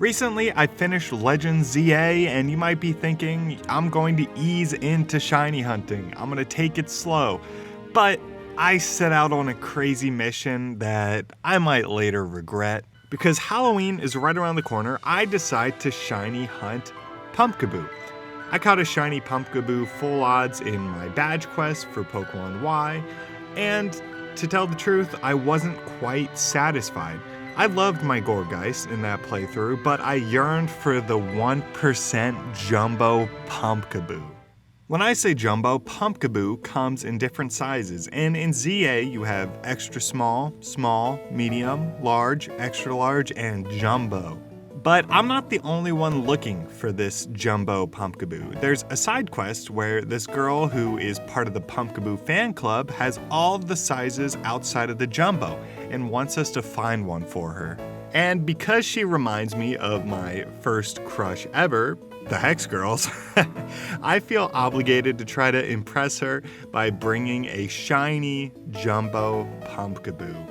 Recently, I finished Legends ZA, and you might be thinking, I'm going to ease into shiny hunting. I'm going to take it slow. But I set out on a crazy mission that I might later regret. Because Halloween is right around the corner, I decide to shiny hunt Pumpkaboo. I caught a shiny Pumpkaboo full odds in my badge quest for Pokemon Y, and to tell the truth, I wasn't quite satisfied. I loved my Gourgeist in that playthrough, but I yearned for the 1% Jumbo Pumpkaboo. When I say Jumbo, Pumpkaboo comes in different sizes, and in ZA you have extra small, small, medium, large, extra large, and Jumbo. But I'm not the only one looking for this Jumbo Pumpkaboo. There's a side quest where this girl who is part of the Pumpkaboo fan club has all of the sizes outside of the Jumbo and wants us to find one for her. And because she reminds me of my first crush ever, the Hex Girls, I feel obligated to try to impress her by bringing a shiny Jumbo Pumpkaboo.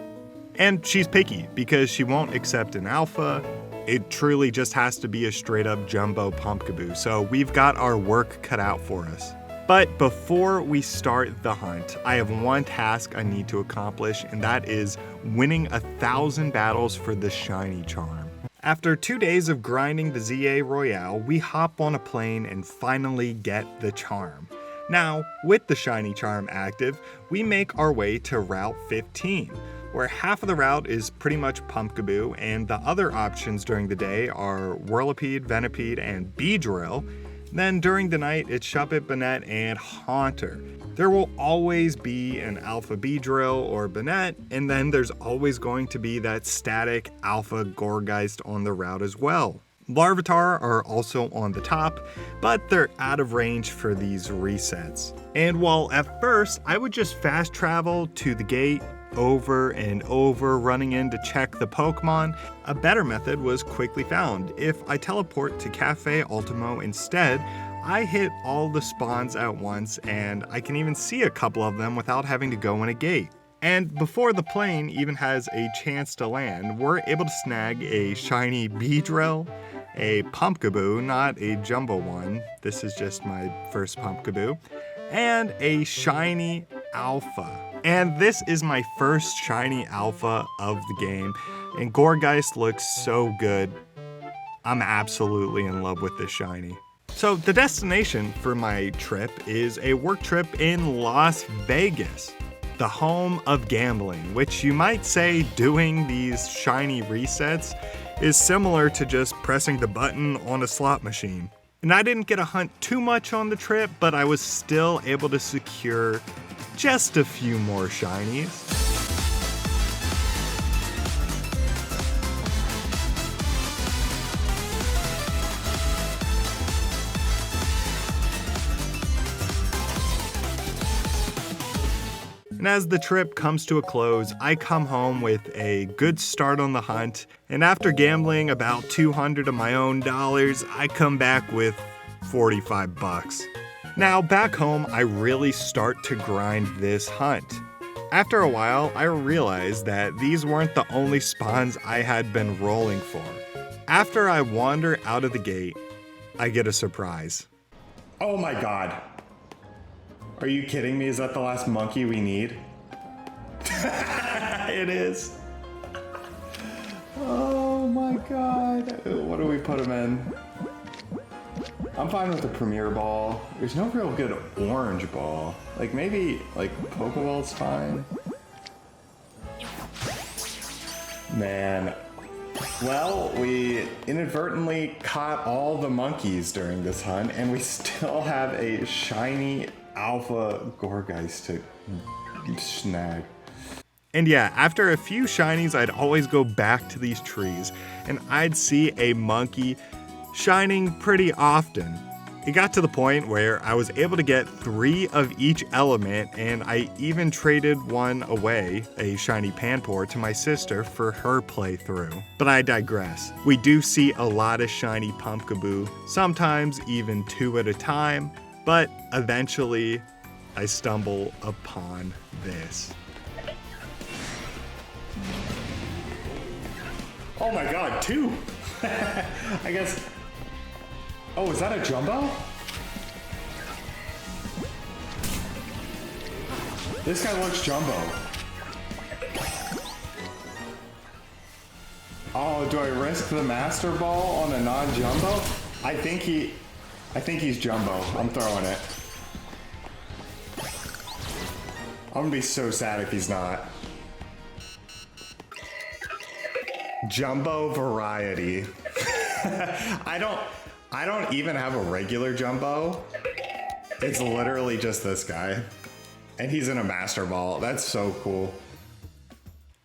And she's picky because she won't accept an alpha. It truly just has to be a straight up Jumbo Pumpkaboo, so we've got our work cut out for us. But before we start the hunt, I have one task I need to accomplish, and that is winning 1,000 battles for the shiny charm. After 2 days of grinding the ZA Royale, we hop on a plane and finally get the charm. Now, with the shiny charm active, we make our way to Route 15. Where half of the route is pretty much Pumpkaboo, and the other options during the day are Whirlipede, Venipede, and Beedrill. Then during the night, it's Shuppet, Banette, and Haunter. There will always be an Alpha Beedrill or Banette, and then there's always going to be that static Alpha Gourgeist on the route as well. Larvitar are also on the top, but they're out of range for these resets. And while at first I would just fast travel to the gate, over and over, running in to check the Pokemon, a better method was quickly found. If I teleport to Cafe Ultimo instead, I hit all the spawns at once, and I can even see a couple of them without having to go in a gate. And before the plane even has a chance to land, we're able to snag a shiny Beedrill, a Pumpkaboo, not a jumbo one, this is just my first Pumpkaboo, and a shiny Alpha. And this is my first shiny Alpha of the game, and Gourgeist looks so good. I'm absolutely in love with this shiny. So the destination for my trip is a work trip in Las Vegas, the home of gambling, which you might say doing these shiny resets is similar to just pressing the button on a slot machine. And I didn't get to hunt too much on the trip, but I was still able to secure just a few more shinies. And as the trip comes to a close, I come home with a good start on the hunt, and after gambling about 200 of my own dollars, I come back with 45 bucks. Now, back home, I really start to grind this hunt. After a while, I realized that these weren't the only spawns I had been rolling for. After I wander out of the gate, I get a surprise. Oh my god. Are you kidding me? Is that the last monkey we need? It is. Oh my god. What do we put him in? I'm fine with the Premier Ball. There's no real good orange ball. Like maybe like Pokeball's fine. Man. Well, we inadvertently caught all the monkeys during this hunt, and we still have a shiny Alpha Gourgeist to snag. And yeah, after a few shinies, I'd always go back to these trees, and I'd see a monkey shining pretty often. It got to the point where I was able to get 3 of each element, and I even traded one away, a shiny Panpour, to my sister for her playthrough. But I digress. We do see a lot of shiny Pumpkaboo, sometimes even 2 at a time, but eventually I stumble upon this. Oh my god, 2! I guess... Oh, is that a jumbo? This guy looks jumbo. Oh, do I risk the Master Ball on a non-jumbo? I think he's jumbo. I'm throwing it. I'm gonna be so sad if he's not. Jumbo variety. I don't even have a regular jumbo. It's literally just this guy. And he's in a Master Ball. That's so cool.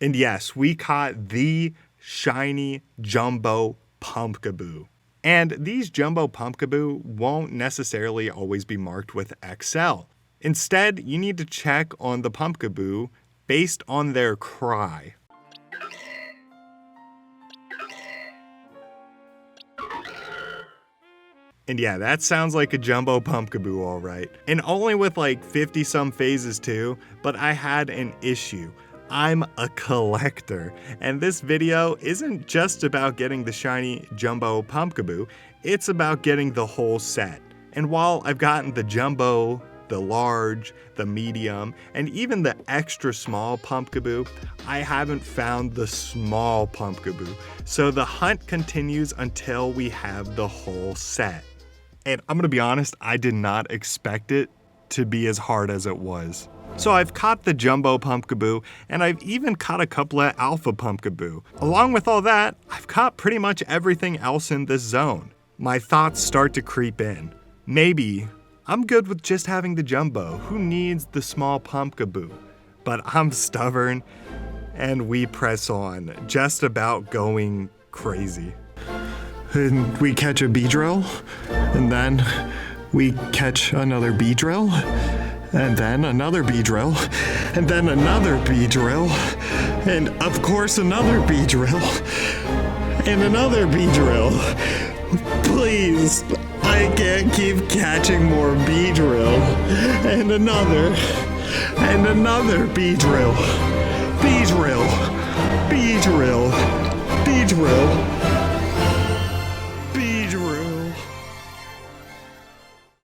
And yes, we caught the shiny jumbo Pumpkaboo. And these jumbo Pumpkaboo won't necessarily always be marked with XL. Instead, you need to check on the Pumpkaboo based on their cry. And yeah, that sounds like a jumbo Pumpkaboo, all right. And only with like 50 some phases too, but I had an issue. I'm a collector, and this video isn't just about getting the shiny jumbo Pumpkaboo, it's about getting the whole set. And while I've gotten the jumbo, the large, the medium, and even the extra small Pumpkaboo, I haven't found the small Pumpkaboo. So the hunt continues until we have the whole set. And I'm gonna be honest, I did not expect it to be as hard as it was. So I've caught the jumbo Pumpkaboo, and I've even caught a couple of alpha Pumpkaboo. Along with all that, I've caught pretty much everything else in this zone. My thoughts start to creep in. Maybe I'm good with just having the jumbo. Who needs the small Pumpkaboo? But I'm stubborn, and we press on, just about going crazy. And we catch a Beedrill, and then we catch another Beedrill, and then another Beedrill, and then another Beedrill, and of course another Beedrill, and another Beedrill. Please, I can't keep catching more Beedrill, and another Beedrill, Beedrill, Beedrill, Beedrill.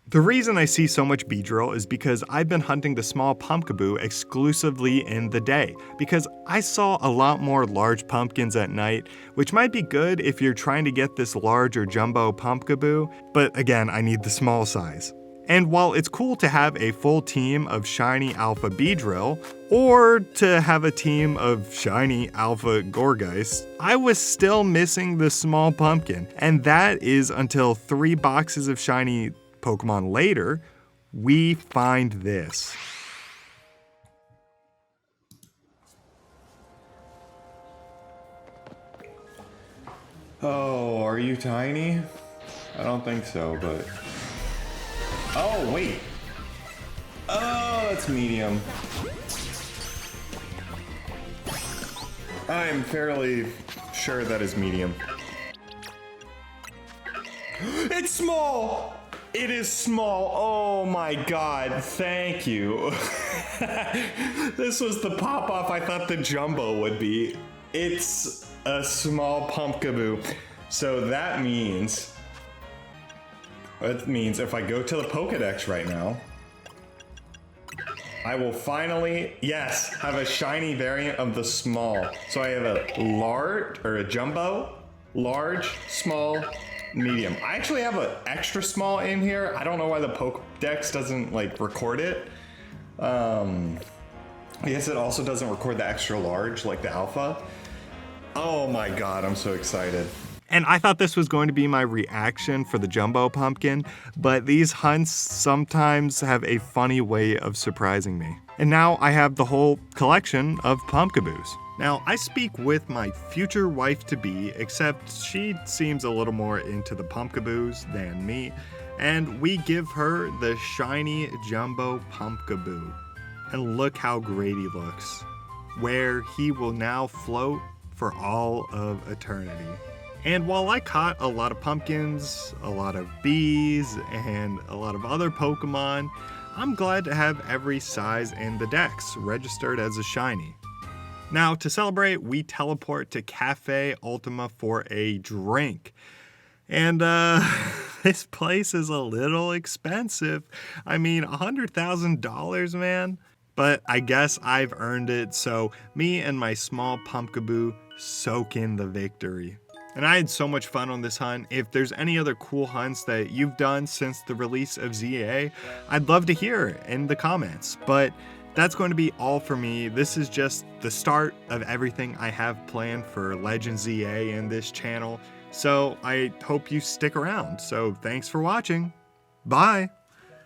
The reason I see so much Beedrill is because I've been hunting the small Pumpkaboo exclusively in the day, because I saw a lot more large pumpkins at night, which might be good if you're trying to get this large or jumbo Pumpkaboo, but again, I need the small size. And while it's cool to have a full team of shiny alpha Beedrill, or to have a team of shiny alpha Gourgeist, I was still missing the small pumpkin, and that is until 3 boxes of shiny Pokemon later, we find this. Oh, are you tiny? I don't think so, but... Oh, wait. Oh, that's medium. I'm fairly sure that is medium. It's small! It is small. Oh my god, thank you. This was the pop-off I thought the jumbo would be. It's a small Pumpkaboo. So that means... It means if I go to the Pokedex right now, I will finally, yes, have a shiny variant of the small. So I have a large, or a jumbo, large, small, medium. I actually have an extra small in here. I don't know why the Pokedex doesn't like record it. I guess it also doesn't record the extra large like the alpha. Oh my god, I'm so excited. And I thought this was going to be my reaction for the jumbo pumpkin, but these hunts sometimes have a funny way of surprising me. And now I have the whole collection of Pumpkaboos. Now, I speak with my future wife-to-be, except she seems a little more into the Pumpkaboos than me, and we give her the shiny jumbo Pumpkaboo. And look how great he looks, where he will now float for all of eternity. And while I caught a lot of pumpkins, a lot of bees, and a lot of other Pokemon, I'm glad to have every size in the dex registered as a shiny. Now, to celebrate, we teleport to Cafe Ultima for a drink. And this place is a little expensive. I mean, $100,000, man. But I guess I've earned it, so me and my small Pumpkaboo soak in the victory. And I had so much fun on this hunt. If there's any other cool hunts that you've done since the release of ZA, I'd love to hear it in the comments. But that's going to be all for me. This is just the start of everything I have planned for Legends ZA and this channel. So I hope you stick around. So thanks for watching. Bye.